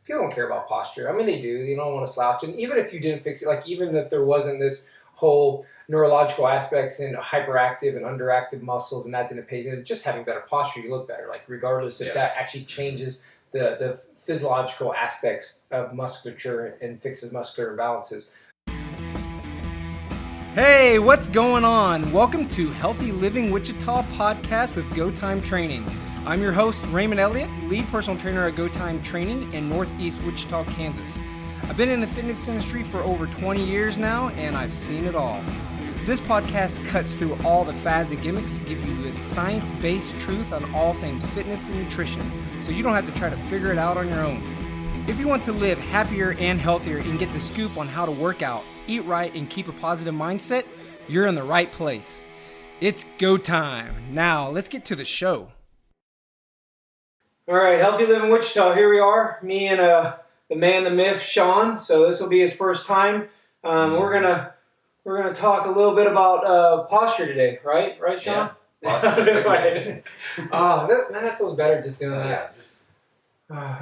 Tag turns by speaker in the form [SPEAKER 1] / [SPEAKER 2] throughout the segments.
[SPEAKER 1] people don't care about posture. I mean, they do. They don't want to slouch. And even if you didn't fix it, like even if there wasn't this whole neurological aspects and hyperactive and underactive muscles and that didn't pay, just having better posture, you look better. Like regardless if that actually changes the physiological aspects of musculature and fixes muscular imbalances. Hey, what's going on? Welcome to Healthy Living Wichita podcast with Go Time Training. I'm your host, Raymond Elliott, lead personal trainer at Go Time Training in Northeast Wichita, Kansas. I've been in the fitness industry for over 20 years now, and I've seen it all. This podcast cuts through all the fads and gimmicks to give you a science-based truth on all things fitness and nutrition, so you don't have to try to figure it out on your own. If you want to live happier and healthier and get the scoop on how to work out, eat right, and keep a positive mindset, you're in the right place. It's go time. Now, let's get to the show. All right, Healthy Living Wichita, here we are. Me and the man, the myth, Sean. So this will be his first time. We're gonna talk a little bit about posture today, right? Right, Sean?
[SPEAKER 2] Yeah. Posture.
[SPEAKER 1] Right. That feels better just doing that.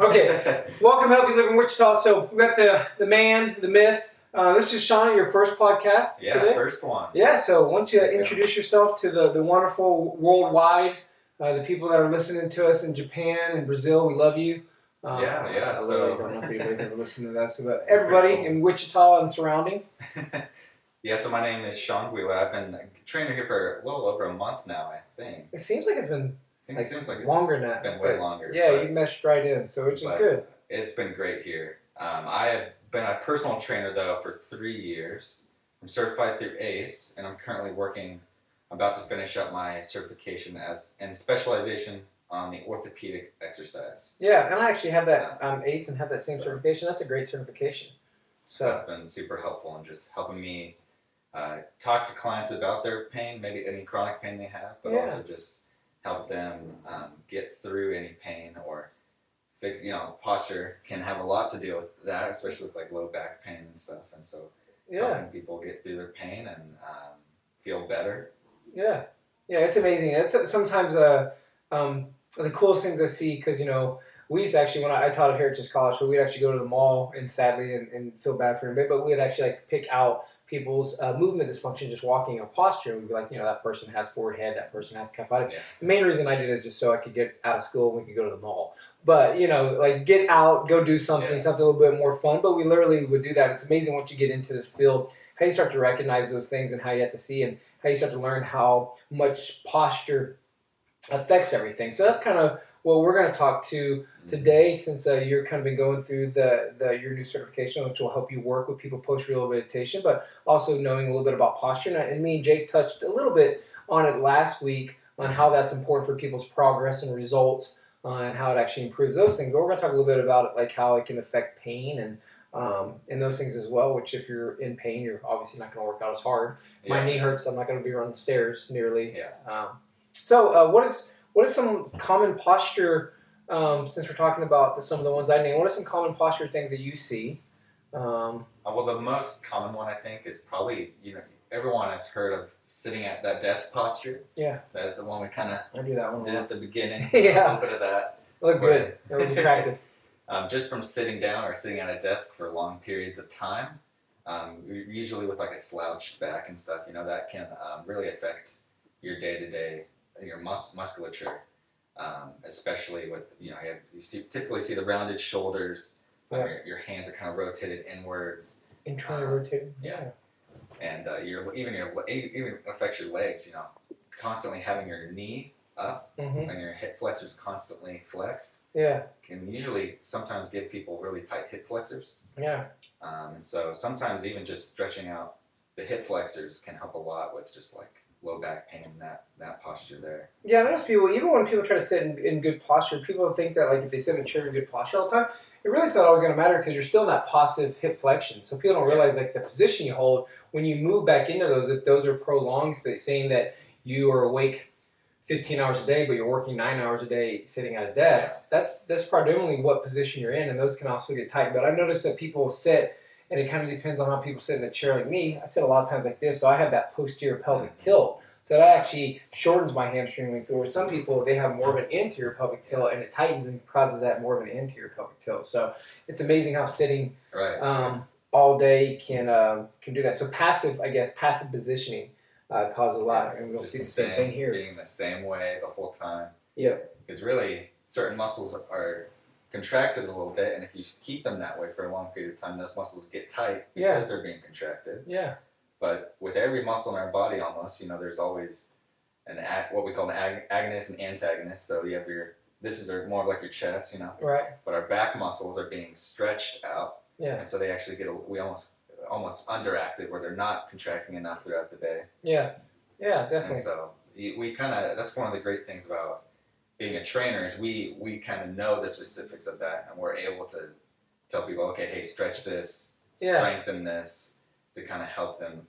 [SPEAKER 1] Okay, welcome Healthy Living Wichita. So we got the man, the myth. This is Sean, your first podcast today.
[SPEAKER 2] First one.
[SPEAKER 1] Yeah, so why don't you introduce yourself to the wonderful worldwide, the people that are listening to us in Japan and Brazil. We love you.
[SPEAKER 2] So
[SPEAKER 1] I don't know if anybody's ever listened to us, but everybody in Wichita and surrounding.
[SPEAKER 2] So my name is Sean Guila. I've been a trainer here for a little over a month now, I think.
[SPEAKER 1] It seems like it's been
[SPEAKER 2] it seems like
[SPEAKER 1] longer than
[SPEAKER 2] it's been way longer.
[SPEAKER 1] Yeah, you meshed right in, so which is good.
[SPEAKER 2] It's been great here. I have been a personal trainer, though, for 3 years. I'm certified through ACE, and I'm currently about to finish up my certification and specialization on the orthopedic exercise.
[SPEAKER 1] Yeah, and I actually have that ACE and have that same certification. That's a great certification.
[SPEAKER 2] So that's been super helpful in just helping me talk to clients about their pain, maybe any chronic pain they have, but also just help them get through any pain or fix. Posture can have a lot to do with that, especially with like low back pain and stuff. And so helping people get through their pain and feel better. Yeah, it's amazing. It's sometimes the coolest things I see because we used to actually, when I taught at Heritage College, so we'd actually go to the mall and sadly and feel bad for them, but we'd actually pick out people's movement dysfunction just walking, posture. We'd be like, that person has forward head, that person has kyphotic. The main reason I did it is just so I could get out of school and we could go to the mall. But, get out, go do something a little bit more fun. But we literally would do that. It's amazing once you get into this field, how you start to recognize those things and how you have to see and how you start to learn how much posture affects everything. So that's kind of what we're going to talk to today, since you're kind of been going through your new certification, which will help you work with people post-rehabilitation, but also knowing a little bit about posture. And me and Jake touched a little bit on it last week on how that's important for people's progress and results and how it actually improves those things. But we're going to talk a little bit about it, like how it can affect pain and those things as well, which if you're in pain, you're obviously not going to work out as hard. My knee hurts. I'm not going to be running stairs nearly. So what is some common posture, since we're talking about some of the ones I named, what are some common posture things that you see? Well, the most common one, I think, is probably, everyone has heard of sitting at that desk posture. Yeah. That's the one we kind of did at the beginning. A little bit of that.
[SPEAKER 1] Looked good. It was attractive.
[SPEAKER 2] Just from sitting down or sitting at a desk for long periods of time, usually with like a slouched back and stuff, that can really affect your day-to-day, your musculature, especially with, you typically see the rounded shoulders, your hands are kind of rotated inwards.
[SPEAKER 1] Internally rotated.
[SPEAKER 2] Yeah. And even affects your legs, constantly having your knee up and your hip flexors constantly flexed. Yeah. Can usually sometimes give people really tight hip flexors. Yeah. And so sometimes even just stretching out the hip flexors can help a lot with just like low back pain, that posture there. Yeah, I notice people, even when people try to sit in good posture, people think that if they sit in a chair in good posture all the time, it really is not always going to matter because you're still in that positive hip flexion. So people don't realize the position you hold when you move back into those, if those are prolonged, saying that you are awake 15 hours a day, but you're working 9 hours a day sitting at a desk, that's predominantly what position you're in, and those can also get tight. But I've noticed that people sit, and it kind of depends on how people sit in a chair like me. I sit a lot of times like this, so I have that posterior pelvic tilt.
[SPEAKER 1] So that actually shortens my hamstring length. Or some people, they have more of an anterior pelvic tilt, and it tightens and causes that more of an anterior pelvic tilt. So it's amazing how sitting all day can do that. So passive positioning causes a lot, and we'll see the same thing here.
[SPEAKER 2] Being the same way the whole time.
[SPEAKER 1] Yeah.
[SPEAKER 2] Because really, certain muscles are contracted a little bit, and if you keep them that way for a long period of time, those muscles get tight because they're being contracted.
[SPEAKER 1] Yeah.
[SPEAKER 2] But with every muscle in our body, almost, there's always what we call an agonist and antagonist. So you have this is more like your chest,
[SPEAKER 1] Right.
[SPEAKER 2] But our back muscles are being stretched out.
[SPEAKER 1] Yeah.
[SPEAKER 2] And so they actually we almost underactive, where they're not contracting enough throughout the day.
[SPEAKER 1] Yeah. Yeah, definitely.
[SPEAKER 2] And so we that's one of the great things about being a trainer is we kind of know the specifics of that, and we're able to tell people, okay, hey, stretch this, strengthen this, to kind of help them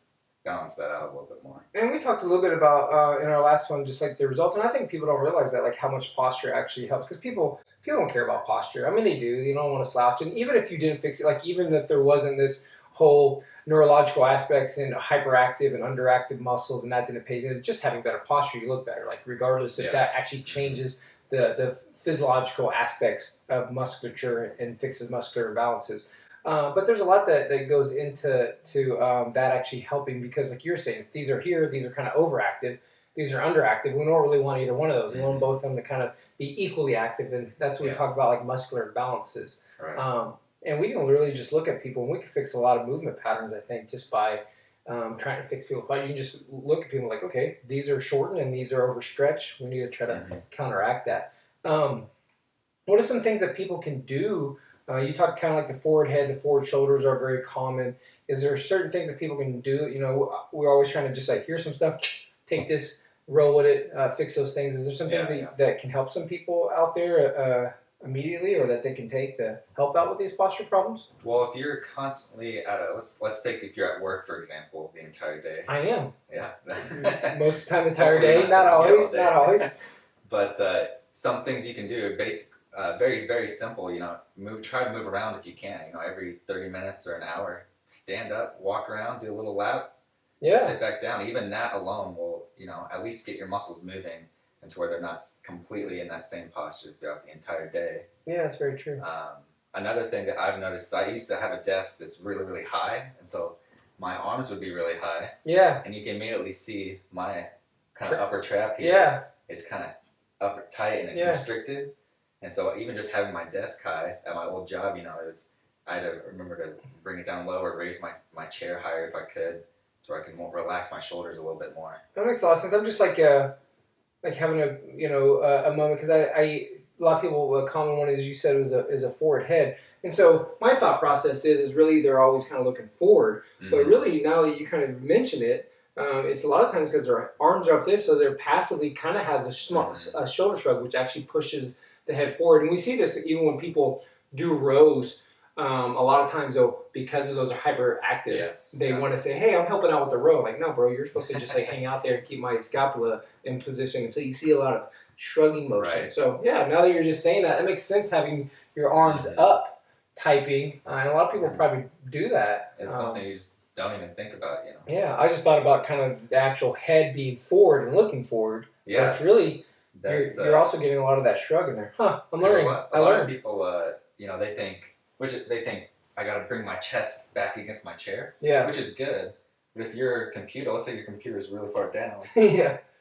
[SPEAKER 2] balance that out a little bit more.
[SPEAKER 1] And we talked a little bit about in our last one, just like the results, and I think people don't realize that, like how much posture actually helps, because people don't care about posture. I mean, they do. They don't want to slouch, and even if you didn't fix it, like even if there wasn't this whole neurological aspects and hyperactive and underactive muscles, and that didn't pay attention, just having better posture, you look better. Like regardless if that actually changes the physiological aspects of musculature and fixes muscular imbalances. But there's a lot that goes into that actually helping, because like you're saying, if these are here, these are kind of overactive, these are underactive. We don't really want either one of those. We want both of them to kind of be equally active, and that's what we talk about, like muscular imbalances.
[SPEAKER 2] Right.
[SPEAKER 1] And we can literally just look at people, and we can fix a lot of movement patterns, I think, just by trying to fix people. But you can just look at people like, okay, these are shortened and these are overstretched. We need to try to counteract that. What are some things that people can do? You talk kind of like the forward head, the forward shoulders are very common. Is there certain things that people can do? We're always trying to just like, here's some stuff, take this, roll with it, fix those things. Is there some things that can help some people out there immediately, or that they can take to help out with these posture problems?
[SPEAKER 2] Well, if you're constantly let's take if you're at work, for example, the entire day.
[SPEAKER 1] I am.
[SPEAKER 2] Yeah.
[SPEAKER 1] Most of the time, the entire day. Not always.
[SPEAKER 2] But some things you can do, very, very simple, try to move around if you can, every 30 minutes or an hour, stand up, walk around, do a little lap, sit back down. Even that alone will, at least get your muscles moving into where they're not completely in that same posture throughout the entire day.
[SPEAKER 1] Yeah, that's very true.
[SPEAKER 2] Another thing that I've noticed, I used to have a desk that's really, really high, and so my arms would be really high.
[SPEAKER 1] Yeah.
[SPEAKER 2] And you can immediately see my kind of upper trap here.
[SPEAKER 1] Yeah.
[SPEAKER 2] It's kind of upper tight and constricted. And so even just having my desk high at my old job, I had to remember to bring it down lower, raise my chair higher if I could, so I can relax my shoulders a little bit more.
[SPEAKER 1] That makes a lot of sense. I'm just like having a moment, because a lot of people, a common one, as you said, is a forward head. And so my thought process is really they're always kind of looking forward. But really, now that you kind of mention it, it's a lot of times because their arms are up this, so they're passively kind of has a shoulder shrug, which actually pushes the head forward. And we see this even when people do rows. A lot of times, though, because of those are hyperactive, they want to say, hey, I'm helping out with the row. Like, no, bro, you're supposed to just like hang out there and keep my scapula in position. So you see a lot of shrugging motion. Right. So, now that you're just saying that, it makes sense having your arms up typing. And a lot of people probably do that.
[SPEAKER 2] It's something you just don't even think about,
[SPEAKER 1] Yeah, I just thought about kind of the actual head being forward and looking forward.
[SPEAKER 2] Yeah.
[SPEAKER 1] But it's really, you're also getting a lot of that shrug in there. I'm learning.
[SPEAKER 2] A lot of people, they think I got to bring my chest back against my chair, which is good. But if your computer, let's say your computer is really far down,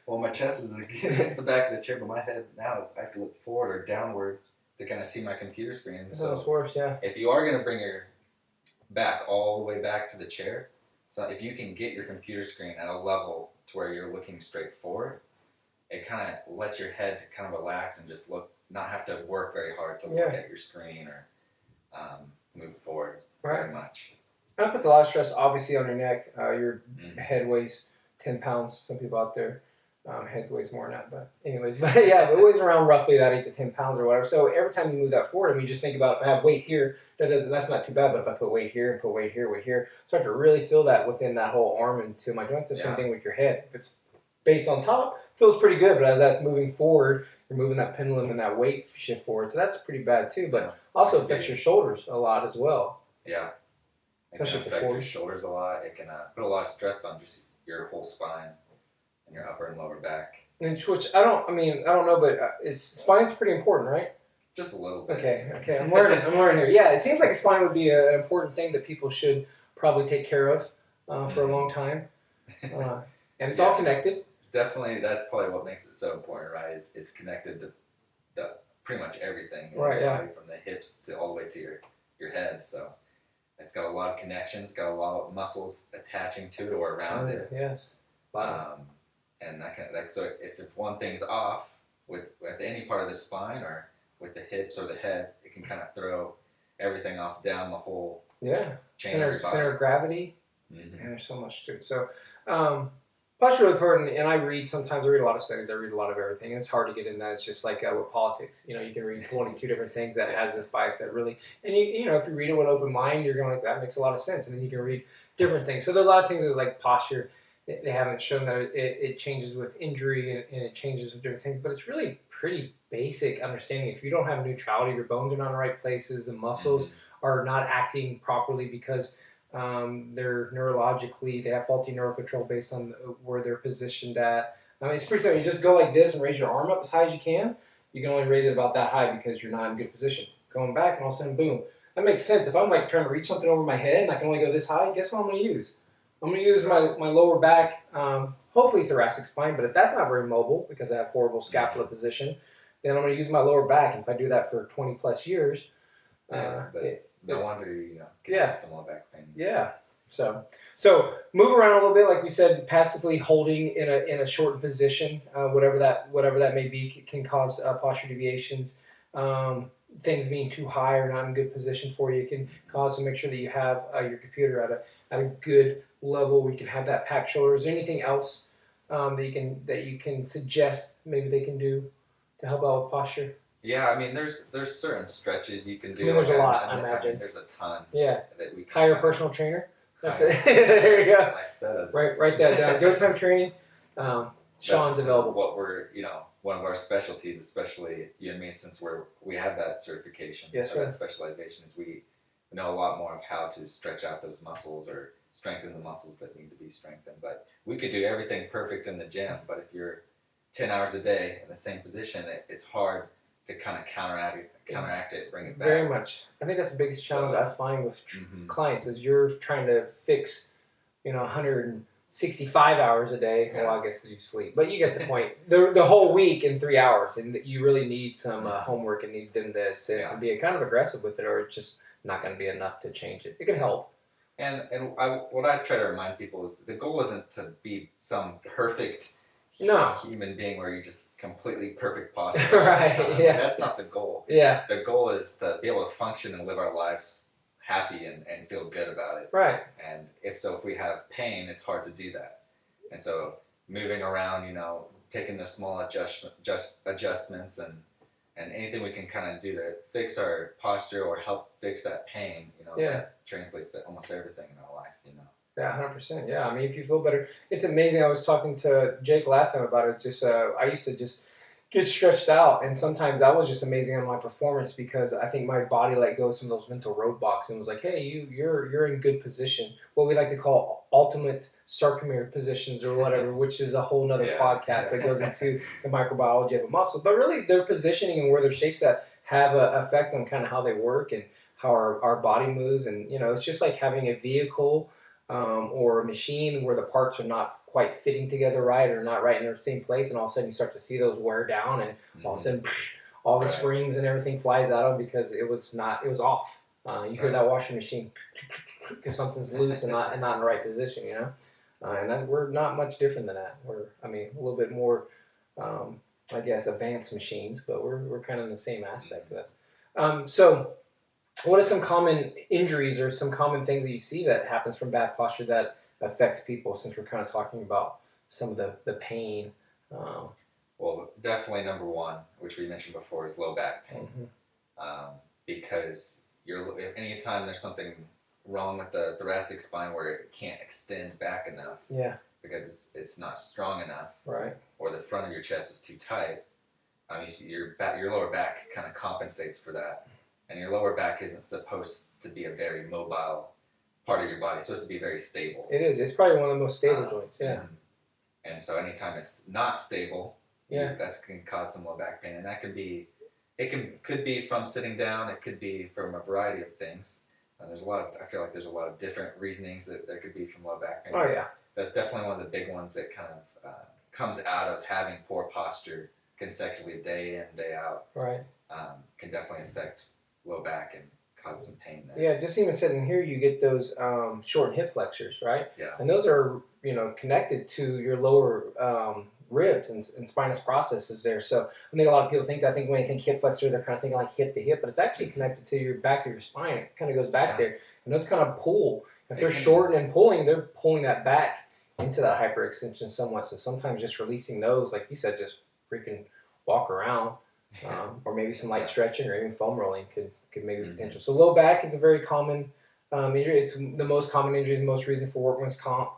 [SPEAKER 2] well, my chest is against the back of the chair, but my head now is I have to look forward or downward to kind of see my computer screen.
[SPEAKER 1] So it's worse,
[SPEAKER 2] if you are going to bring your back all the way back to the chair, so if you can get your computer screen at a level to where you're looking straight forward, it kind of lets your head to kind of relax and just not have to work very hard to look at your screen or move forward very much.
[SPEAKER 1] That puts a lot of stress, obviously, on your neck. Your head weighs 10 pounds. Some people out there, head weighs more than that. But anyways, it weighs around roughly that 8 to 10 pounds or whatever. So every time you move that forward, you just think about, if I have weight here, that's not too bad. But if I put weight here and put weight here, start to really feel that within that whole arm and to my joints. The same thing with your head. If it's based on top, feels pretty good. But as that's moving forward, you're moving that pendulum and that weight shift forward. So that's pretty bad too. But also affects your shoulders a lot as well.
[SPEAKER 2] Yeah. It can affect your shoulders a lot. It can put a lot of stress on just your whole spine. in your upper and lower back.
[SPEAKER 1] Which I don't know, but spine's pretty important, right?
[SPEAKER 2] Just a little bit.
[SPEAKER 1] Okay. I'm learning here. Yeah, it seems like a spine would be an important thing that people should probably take care of for a long time. And it's all connected.
[SPEAKER 2] Definitely, that's probably what makes it so important, right? It's connected to pretty much everything in your body, from the hips to all the way to your head. So it's got a lot of connections, got a lot of muscles attaching to it or around it.
[SPEAKER 1] Yes.
[SPEAKER 2] And so if one thing's off with any part of the spine or with the hips or the head, it can kind of throw everything off down the whole chain of your body. Center
[SPEAKER 1] of gravity. Mm-hmm. And there's so much to it. So posture really important, and I read a lot of studies, I read a lot of everything. It's hard to get in that. It's just like with politics. You can read 22 different things that has this bias that really, and if you read it with an open mind, you're going that makes a lot of sense, and then you can read different things. So there's a lot of things that like posture. They haven't shown that it changes with injury and it changes with different things, but it's really pretty basic understanding. If you don't have neutrality, your bones are not in the right places, the muscles are not acting properly because they're neurologically, they have faulty neurocontrol based on where they're positioned at. It's pretty simple. You just go like this and raise your arm up as high as you can. You can only raise it about that high because you're not in good position. Going back and all of a sudden, boom. That makes sense. If I'm like trying to reach something over my head and I can only go this high, guess what I'm going to use? I'm going to use my lower back, hopefully thoracic spine, but if that's not very mobile because I have horrible scapula position, then I'm going to use my lower back. And if I do that for 20 plus years,
[SPEAKER 2] no wonder you get some low back pain.
[SPEAKER 1] Yeah. So move around a little bit, like we said, passively holding in a shortened position, whatever that may be, can cause posture deviations. Things being too high or not in good position for you can cause. So make sure that you have your computer at a good level where you can have that packed shoulder. Is there anything else that you can suggest maybe they can do to help out with posture?
[SPEAKER 2] Yeah, there's certain stretches you can do.
[SPEAKER 1] There's a lot, I imagine.
[SPEAKER 2] There's a ton.
[SPEAKER 1] Yeah.
[SPEAKER 2] That we can
[SPEAKER 1] hire a personal trainer. That's it. There you go.
[SPEAKER 2] Like I said,
[SPEAKER 1] write that down. Go Time Training. Sean's available.
[SPEAKER 2] What we're one of our specialties, especially you and me, since we have that certification, that specialization, is we know a lot more of how to stretch out those muscles or strengthen the muscles that need to be strengthened. But we could do everything perfect in the gym, but if you're 10 hours a day in the same position, it's hard to kind of counteract it, bring it back.
[SPEAKER 1] Very much. I think that's the biggest challenge I find with clients is you're trying to fix, 165 hours a day. Yeah. Well, I guess you sleep, but you get the point. The whole week in 3 hours, and you really need some homework and need them to assist and be kind of aggressive with it, or it's just not going to be enough to change it. It can help.
[SPEAKER 2] And what I try to remind people is the goal isn't to be some perfect human being where you're just completely perfect posture.
[SPEAKER 1] Right. Yeah.
[SPEAKER 2] That's not the goal.
[SPEAKER 1] Yeah.
[SPEAKER 2] The goal is to be able to function and live our lives happy and feel good about it.
[SPEAKER 1] Right.
[SPEAKER 2] And if we have pain, it's hard to do that. And so moving around, taking the small adjustments and anything we can kind of do to fix our posture or help fix that pain, that translates to almost everything in our life,
[SPEAKER 1] Yeah, 100%. Yeah, if you feel better, it's amazing. I was talking to Jake last time about it. Just I used to just get stretched out, and sometimes that was just amazing on my performance because I think my body let go of some of those mental roadblocks and was like, "Hey, you're in good position." What we like to call ultimate sarcomere positions or whatever, which is a whole nother podcast, but goes into the microbiology of a muscle. But really, their positioning and where their shapes at have an effect on kind of how they work and how our body moves, and it's just like having a vehicle. Or a machine where the parts are not quite fitting together right or not right in the same place, and all of a sudden you start to see those wear down, and all of a sudden all the springs and everything flies out of them because it was off. You hear that washing machine because something's loose and not in the right position, and we're not much different than that. We're a little bit more, I guess, advanced machines, but we're kind of in the same aspect of that. So. What are some common injuries or some common things that you see that happens from bad posture that affects people, since we're kind of talking about some of the pain?
[SPEAKER 2] Well, definitely number one, which we mentioned before, is low back pain. Because anytime there's something wrong with the thoracic spine where it can't extend back enough because it's not strong enough,
[SPEAKER 1] right?
[SPEAKER 2] Or the front of your chest is too tight, your lower back kind of compensates for that. And your lower back isn't supposed to be a very mobile part of your body. It's supposed to be very stable.
[SPEAKER 1] It is. It's probably one of the most stable joints, yeah.
[SPEAKER 2] And so anytime it's not stable,
[SPEAKER 3] Yeah.
[SPEAKER 2] that can cause some low back pain, and that could be, could be from sitting down. It could be from a variety of things. There's a lot of, I feel like there's a lot of different reasonings that there could be from low back pain.
[SPEAKER 3] Oh yeah.
[SPEAKER 2] That's definitely one of the big ones that kind of comes out of having poor posture consecutively, day in, day out.
[SPEAKER 3] Right.
[SPEAKER 2] Can definitely affect low back and cause some pain there.
[SPEAKER 3] Yeah, just even sitting here, you get those short hip flexors, right?
[SPEAKER 2] Yeah.
[SPEAKER 3] And those are, connected to your lower ribs and spinous processes there. So I think a lot of people think that. I think when they think hip flexor, they're kind of thinking like hip to hip, but it's actually connected to your back of your spine. It kind of goes back there. And those kind of pull. If they're short and pulling, they're pulling that back into that hyperextension somewhat. So sometimes just releasing those, like you said, just freaking walk around, or maybe some light stretching or even foam rolling could maybe be potential. So low back is a very common injury. It's the most common injury, the most reason for workman's comp.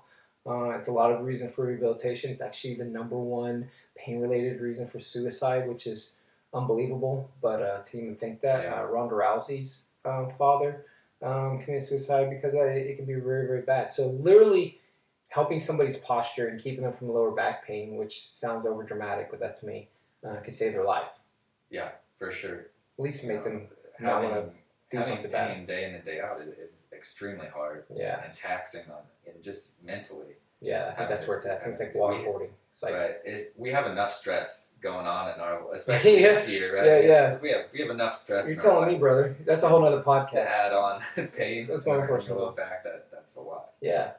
[SPEAKER 3] It's a lot of reason for rehabilitation. It's actually the number one pain-related reason for suicide, which is unbelievable. But to even think that, Ronda Rousey's father committed suicide because it can be very, very bad. So literally helping somebody's posture and keeping them from lower back pain, which sounds over dramatic, but that's me, could save their life.
[SPEAKER 2] Yeah, for sure.
[SPEAKER 3] At least make them not want to do something
[SPEAKER 2] pain
[SPEAKER 3] bad.
[SPEAKER 2] Day in and day out is extremely hard.
[SPEAKER 3] Yeah.
[SPEAKER 2] And taxing on, and just mentally.
[SPEAKER 3] Yeah, I think that's where it's at. It's like waterboarding. It's like,
[SPEAKER 2] right. We have enough stress going on in our, especially this year, right?
[SPEAKER 3] Yeah.
[SPEAKER 2] We have enough stress.
[SPEAKER 3] You're telling me, brother. That's a whole other podcast.
[SPEAKER 2] To add on pain.
[SPEAKER 3] That's my personal
[SPEAKER 2] low back. That's a lot.
[SPEAKER 3] Yeah.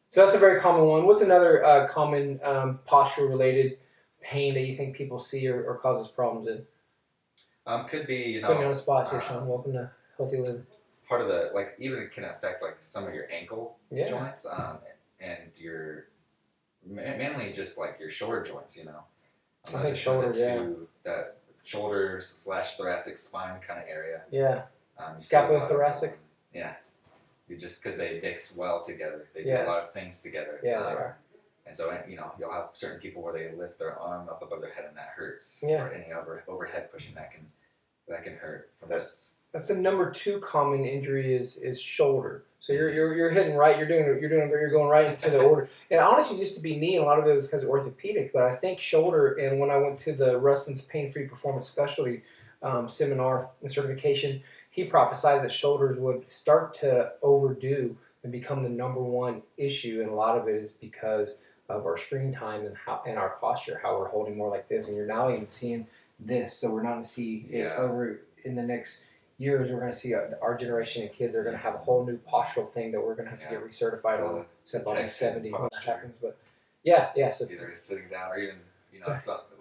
[SPEAKER 3] So that's a very common one. What's another common posture-related pain that you think people see or causes problems in?
[SPEAKER 2] Could be,
[SPEAKER 3] Putting you on the spot here, Sean. Welcome to Healthy Living.
[SPEAKER 2] Part of the, even it can affect some of your ankle joints, and your mainly just your shoulder joints.
[SPEAKER 3] I think shoulder,
[SPEAKER 2] that shoulder/thoracic spine kind of area.
[SPEAKER 3] Yeah. Scapulothoracic.
[SPEAKER 2] Yeah. Just because they mix well together, they do a lot of things together.
[SPEAKER 3] Yeah, they are.
[SPEAKER 2] And so you'll have certain people where they lift their arm up above their head and that hurts.
[SPEAKER 3] Yeah.
[SPEAKER 2] Or any overhead pushing that can hurt.
[SPEAKER 3] That's the number 2 common injury is shoulder. So you're hitting right. You're going right into the order. And honestly, it used to be knee, and a lot of it was because of orthopedic. But I think shoulder. And when I went to the Rustin's Pain-Free Performance Specialty seminar and certification, he prophesied that shoulders would start to overdo and become the number 1 issue. And a lot of it is because of our screen time and our posture, how we're holding more like this. And you're now even seeing this. So we're not going to see it over in the next years. We're going to see our generation of kids are going to have a whole new postural thing that we're going to have to get recertified on. Except on 70 when that happens. But yeah. So
[SPEAKER 2] either sitting down or even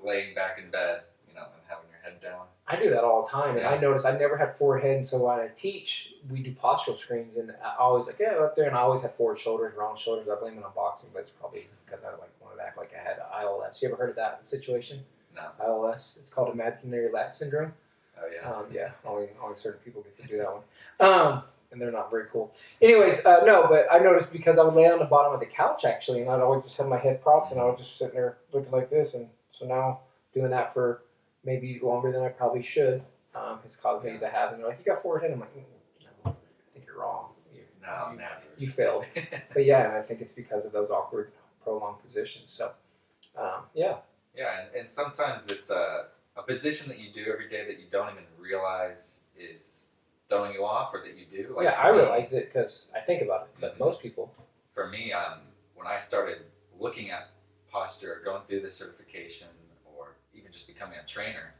[SPEAKER 2] laying back in bed, and having your head down.
[SPEAKER 3] I do that all the time, and I noticed I never had forward head, and so when I teach, we do postural screens, and I always up there, and I always have forward shoulders, wrong shoulders. I blame it on boxing, but it's probably because I wanted to act like I had ILS. You ever heard of that situation?
[SPEAKER 2] No.
[SPEAKER 3] ILS. It's called imaginary lat syndrome.
[SPEAKER 2] Oh yeah.
[SPEAKER 3] Only certain people get to do that one. And they're not very cool. Anyways, no, but I noticed because I would lay on the bottom of the couch actually, and I'd always just have my head propped, and I would just sit there looking like this, and so now doing that for maybe longer than I probably should has caused me to have. And they're like, "You got forward head." I'm like, "No, I think you're wrong. You failed." But yeah, I think it's because of those awkward, prolonged positions. So, yeah.
[SPEAKER 2] Yeah, and sometimes it's a position that you do every day that you don't even realize is throwing you off, or that you do.
[SPEAKER 3] I realized it because I think about it, but most people.
[SPEAKER 2] For me, when I started looking at posture, going through the certification, or even just becoming a trainer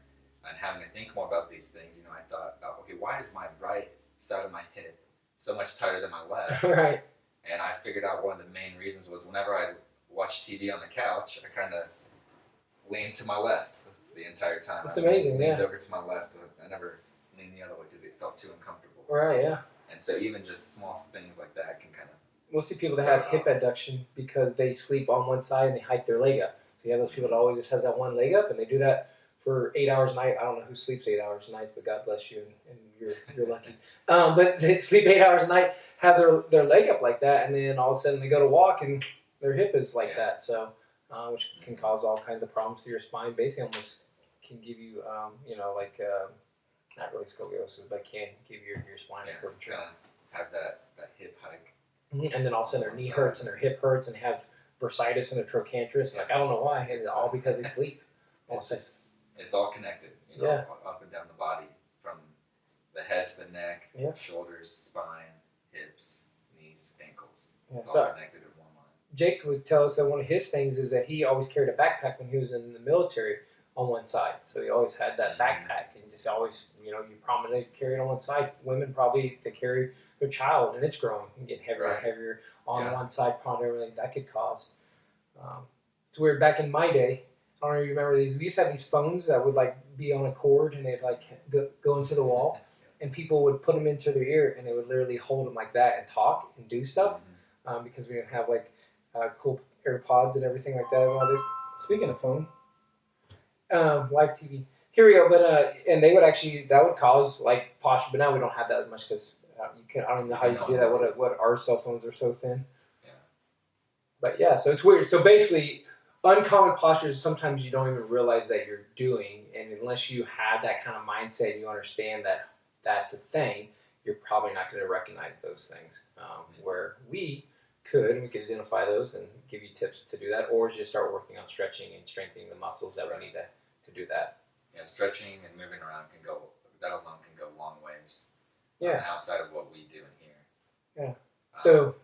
[SPEAKER 2] and having to think more about these things, I thought, okay, why is my right side of my hip so much tighter than my left?
[SPEAKER 3] Right.
[SPEAKER 2] And I figured out one of the main reasons was whenever I watched TV on the couch, I kind of leaned to my left the entire time.
[SPEAKER 3] That's amazing,
[SPEAKER 2] leaned over to my left. I never leaned the other way because it felt too uncomfortable.
[SPEAKER 3] Right, yeah.
[SPEAKER 2] And so even just small things like that can kind of...
[SPEAKER 3] We'll see people that have hip adduction because they sleep on one side and they hike their leg up. So you have those people that always just has that one leg up, and they do that for 8 hours a night. I don't know who sleeps 8 hours a night, but God bless you, and you're lucky. But they sleep 8 hours a night, have their leg up like that, and then all of a sudden they go to walk and their hip is like that. So, which can cause all kinds of problems to your spine. Basically, almost can give you, not really scoliosis, but can give your spine a curvature.
[SPEAKER 2] Have that hip hike.
[SPEAKER 3] And then all of a sudden their knee hurts and their hip hurts, and have bursitis and a trochanterus. Like, I don't know why. And it's all because they sleep.
[SPEAKER 2] It's all connected,
[SPEAKER 3] Yeah.
[SPEAKER 2] up and down the body, from the head to the neck,
[SPEAKER 3] Yeah.
[SPEAKER 2] shoulders, spine, hips, knees, ankles.
[SPEAKER 3] Yeah,
[SPEAKER 2] It's
[SPEAKER 3] so
[SPEAKER 2] all connected in one line.
[SPEAKER 3] Jake would tell us that one of his things is that he always carried a backpack when he was in the military on one side. So he always had that backpack and just always, you prominently carry it on one side. Women probably, if they carry their child and it's growing and getting heavier and
[SPEAKER 2] Right.
[SPEAKER 3] heavier on
[SPEAKER 2] Yeah.
[SPEAKER 3] one side, probably everything that could cause. It's weird. Back in my day, I don't know if you remember these. We used to have these phones that would like be on a cord and they'd like go into the wall, and people would put them into their ear and they would literally hold them like that and talk and do stuff, because we didn't have like cool AirPods and everything like that. Speaking of phone, live TV. Here we go. But and they would actually, that would cause like posture, but now we don't have that as much because you can. I don't know how you can do that. What our cell phones are so thin.
[SPEAKER 2] Yeah.
[SPEAKER 3] But yeah, so it's weird. So basically, uncommon postures sometimes you don't even realize that you're doing, and unless you have that kind of mindset and you understand that that's a thing, you're probably not going to recognize those things. Where we could identify those and give you tips to do that, or just start working on stretching and strengthening the muscles that we need to do that.
[SPEAKER 2] Yeah, stretching and moving around that alone can go long ways.
[SPEAKER 3] Yeah.
[SPEAKER 2] Outside of what we do in here.
[SPEAKER 3] Yeah. So,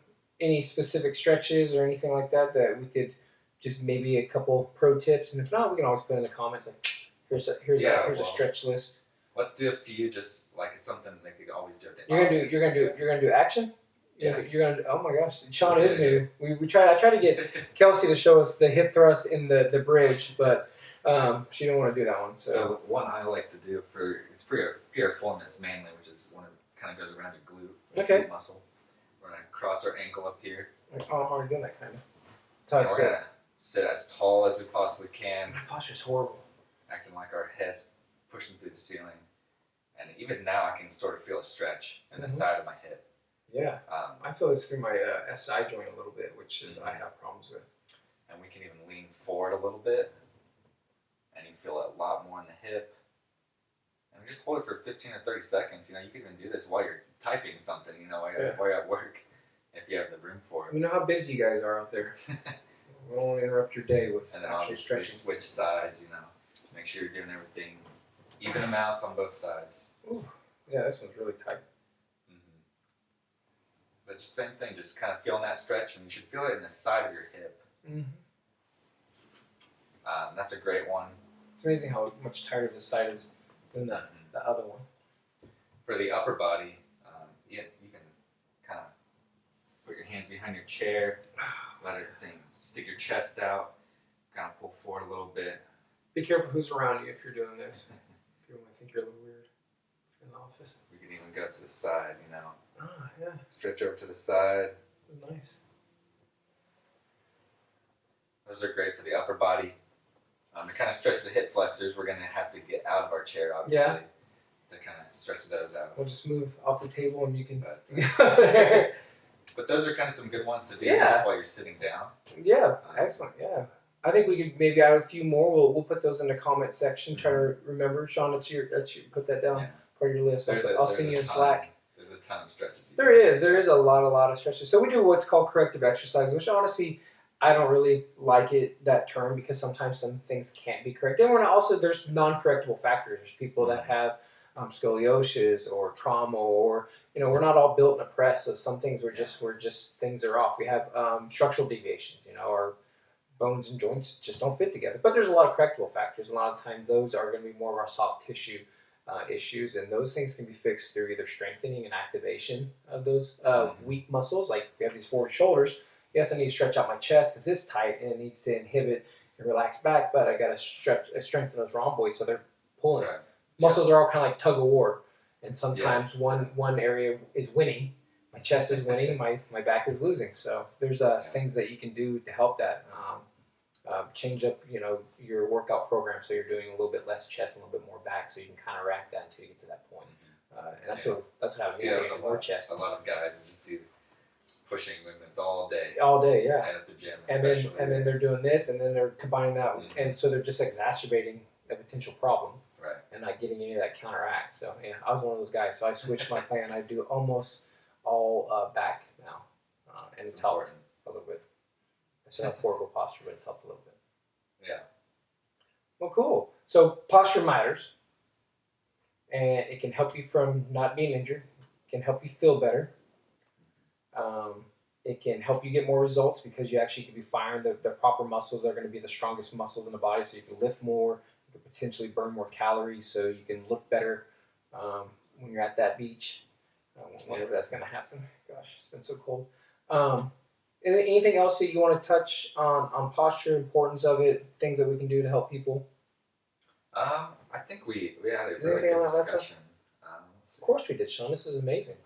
[SPEAKER 3] any specific stretches or anything like that we could just maybe a couple pro tips, and if not, we can always put in the comments like, here's a stretch list.
[SPEAKER 2] Let's do a few, just like it's something like they always do.
[SPEAKER 3] You're gonna do action.
[SPEAKER 2] Yeah.
[SPEAKER 3] You're gonna. Oh my gosh, Sean is new. I tried to get Kelsey to show us the hip thrust in the bridge, but she didn't want to do that one.
[SPEAKER 2] So one I like to do for piriformis mainly, which is one of kind of goes around your glute, glute muscle. We're gonna cross our ankle up here.
[SPEAKER 3] Oh, I'm already doing that kind of.
[SPEAKER 2] That's how I sit. Sit as tall as we possibly can.
[SPEAKER 3] My posture's horrible.
[SPEAKER 2] Acting like our head's pushing through the ceiling, and even now I can sort of feel a stretch in the side of my hip.
[SPEAKER 3] Yeah, I feel this through my SI joint a little bit, which is I have problems with.
[SPEAKER 2] And we can even lean forward a little bit, and you feel it a lot more in the hip. And we just hold it for 15 or 30 seconds. You can even do this while you're typing something. While you're at work, if you have the room for it.
[SPEAKER 3] You know how busy you guys are out there. We don't want to interrupt your day with
[SPEAKER 2] and then
[SPEAKER 3] actual
[SPEAKER 2] obviously
[SPEAKER 3] stretching.
[SPEAKER 2] Switch sides. Make sure you're doing everything even amounts on both sides.
[SPEAKER 3] Ooh, yeah, this one's really tight.
[SPEAKER 2] But just same thing, just kind of feeling that stretch, and you should feel it in the side of your hip. That's a great one.
[SPEAKER 3] It's amazing how much tighter this side is than the other one.
[SPEAKER 2] For the upper body, you can kind of put your hands behind your chair, let everything, stick your chest out, kind of pull forward a little bit.
[SPEAKER 3] Be careful who's around you if you're doing this. People might think you're a little weird in the office.
[SPEAKER 2] We could even go to the side,
[SPEAKER 3] Ah, yeah.
[SPEAKER 2] Stretch over to the side.
[SPEAKER 3] That's nice.
[SPEAKER 2] Those are great for the upper body. To kind of stretch the hip flexors, we're going to have to get out of our chair, obviously, to kind of stretch those out.
[SPEAKER 3] We'll just move off the table and you can
[SPEAKER 2] But those are kind of some good ones to do
[SPEAKER 3] Yeah.
[SPEAKER 2] just while you're sitting down.
[SPEAKER 3] Yeah, excellent. Yeah. I think we could maybe add a few more. We'll put those in the comment section. Try to remember, Sean. That's your put that down part of your list. I'll send you a Slack.
[SPEAKER 2] There's a ton of stretches.
[SPEAKER 3] There is a lot of stretches. So we do what's called corrective exercise, which honestly I don't really like that term because sometimes some things can't be corrected. And there's non-correctable factors. There's people that have scoliosis or trauma, or we're not all built in a press. So some things things are off. We have structural deviations. Our bones and joints just don't fit together. But there's a lot of correctable factors. A lot of times those are going to be more of our soft tissue issues, and those things can be fixed through either strengthening and activation of those weak muscles. Like we have these forward shoulders. Yes, I need to stretch out my chest because it's tight and it needs to inhibit and relax back, but I got to strengthen those rhomboids so they're pulling.
[SPEAKER 2] Right.
[SPEAKER 3] Muscles are all kind of like tug of war, and sometimes one area is winning. My chest is winning and my back is losing. So there's things that you can do to help that. Change up, your workout program so you're doing a little bit less chest and a little bit more back, so you can counteract that until you get to that point. And that's what happens. More chest.
[SPEAKER 2] A lot of guys just do pushing movements all day.
[SPEAKER 3] All day, yeah.
[SPEAKER 2] And at the gym,
[SPEAKER 3] and then they're doing this, and then they're combining that, and so they're just exacerbating a potential problem,
[SPEAKER 2] right?
[SPEAKER 3] And not getting any of that counteract. So yeah, I was one of those guys. So I switched my plan. I do almost all back now, and it's helped a little bit. It's not horrible posture, but it's helped a little bit.
[SPEAKER 2] Yeah.
[SPEAKER 3] Well, cool. So posture matters, and it can help you from not being injured. It can help you feel better. It can help you get more results because you actually can be firing the proper muscles that are going to be the strongest muscles in the body, so you can lift more, you can potentially burn more calories, so you can look better when you're at that beach. Whenever that's going to happen. Gosh, it's been so cold. Anything else that you want to touch on posture, importance of it, things that we can do to help people?
[SPEAKER 2] I think we had a really good discussion.
[SPEAKER 3] Of course we did, Sean. This is amazing.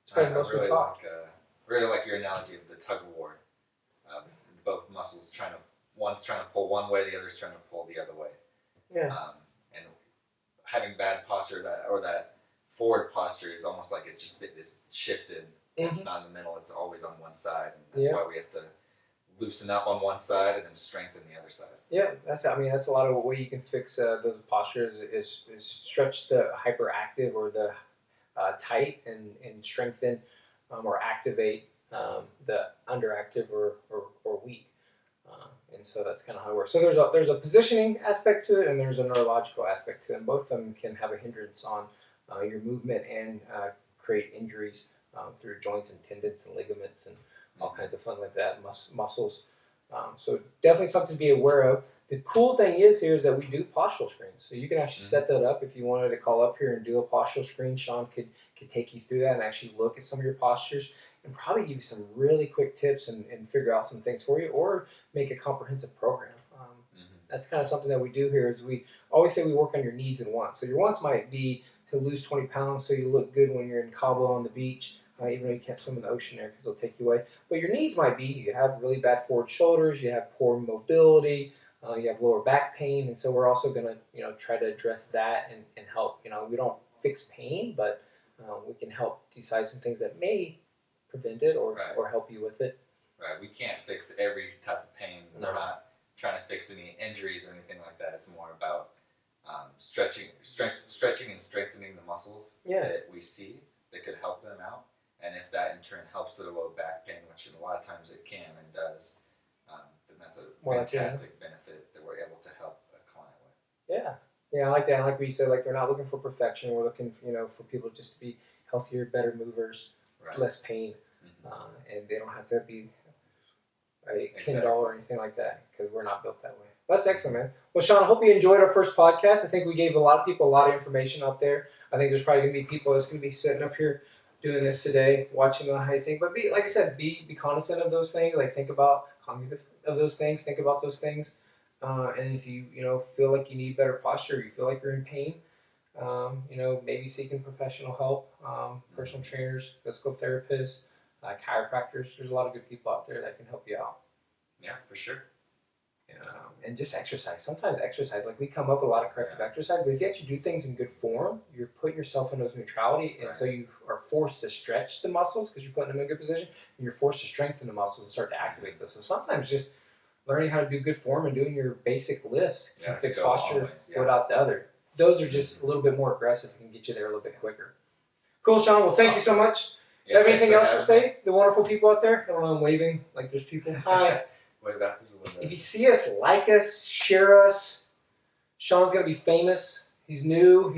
[SPEAKER 3] It's probably the most we've talked.
[SPEAKER 2] Really like your analogy of the tug of war. Both muscles one's trying to pull one way, the other's trying to pull the other way.
[SPEAKER 3] Yeah.
[SPEAKER 2] And having bad posture that forward posture is almost like it's just this shifted. Mm-hmm. It's not in the middle. It's always on one side. And that's why we have to loosen up on one side and then strengthen the other side. Yeah,
[SPEAKER 3] that's a lot of way you can fix those postures is stretch the hyperactive or the tight and strengthen or activate the underactive or weak. And so that's kind of how it works. So there's a positioning aspect to it and there's a neurological aspect to it. And both of them can have a hindrance on your movement and create injuries through joints and tendons and ligaments and all kinds of fun like that, muscles. So definitely something to be aware of. The cool thing is that we do postural screens. So you can actually set that up if you wanted to call up here and do a postural screen. Sean could take you through that and actually look at some of your postures and probably give you some really quick tips and figure out some things for you or make a comprehensive program. That's kind of something that we do here is we always say we work on your needs and wants. So your wants might be to lose 20 pounds so you look good when you're in Cabo on the beach, even though you can't swim in the ocean there because they'll take you away. But your needs might be you have really bad forward shoulders, you have poor mobility, you have lower back pain, and so we're also going to try to address that and help. We don't fix pain, but we can help decide some things that may prevent it or help you with it.
[SPEAKER 2] Right. We can't fix every type of pain. No. We're not trying to fix any injuries or anything like that. It's more about stretching and strengthening the muscles that we see that could help them out. And if that in turn helps their low back pain, which a lot of times it can and does, then that's a fantastic benefit that we're able to help a client with.
[SPEAKER 3] Yeah, I like that. I like what you said. Like we're not looking for perfection. We're looking, for people just to be healthier, better movers, less pain, and they don't have to be a Ken doll or anything like that because we're not built that way. That's excellent, man. Well, Sean, I hope you enjoyed our first podcast. I think we gave a lot of people a lot of information out there. I think there's probably going to be people that's going to be sitting up here doing this today, watching on how you think. But like I said, be cognizant of those things. Like think about cognitive of those things. Think about those things. And if you feel like you need better posture, or you feel like you're in pain, maybe seeking professional help, personal trainers, physical therapists, chiropractors. There's a lot of good people out there that can help you out.
[SPEAKER 2] Yeah, for sure.
[SPEAKER 3] And just exercise. Sometimes exercise, like we come up with a lot of corrective exercise, but if you actually do things in good form, you're putting yourself in those neutrality, and so you are forced to stretch the muscles because you're putting them in a good position, and you're forced to strengthen the muscles and start to activate those. So sometimes just learning how to do good form and doing your basic lifts can fix posture without the other. Those are just a little bit more aggressive and can get you there a little bit quicker. Cool, Sean. Well, thank you so much. You have anything else to say? The wonderful people out there? I don't know, I'm waving like there's people. Hi. If you see us, like us, share us. Sean's going to be famous. He's new.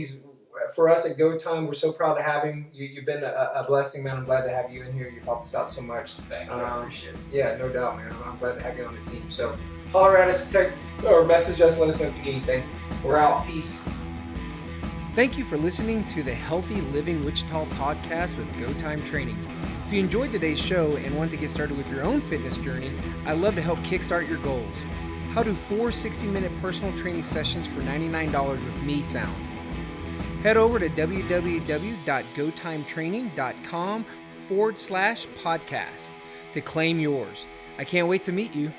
[SPEAKER 3] For us at Go Time, we're so proud to have him. You've been a blessing, man. I'm glad to have you in here. You've helped us out so much.
[SPEAKER 2] Thank you. I appreciate it.
[SPEAKER 3] Yeah, no doubt, man. I'm glad to have you on the team. So holler at us, text or message us. Let us know if you need anything. We're out. Peace.
[SPEAKER 1] Thank you for listening to the Healthy Living Wichita podcast with Go Time Training. If you enjoyed today's show and want to get started with your own fitness journey, I'd love to help kickstart your goals. How do 4 60-minute personal training sessions for $99 with me sound? Head over to www.gotimetraining.com/podcast to claim yours. I can't wait to meet you.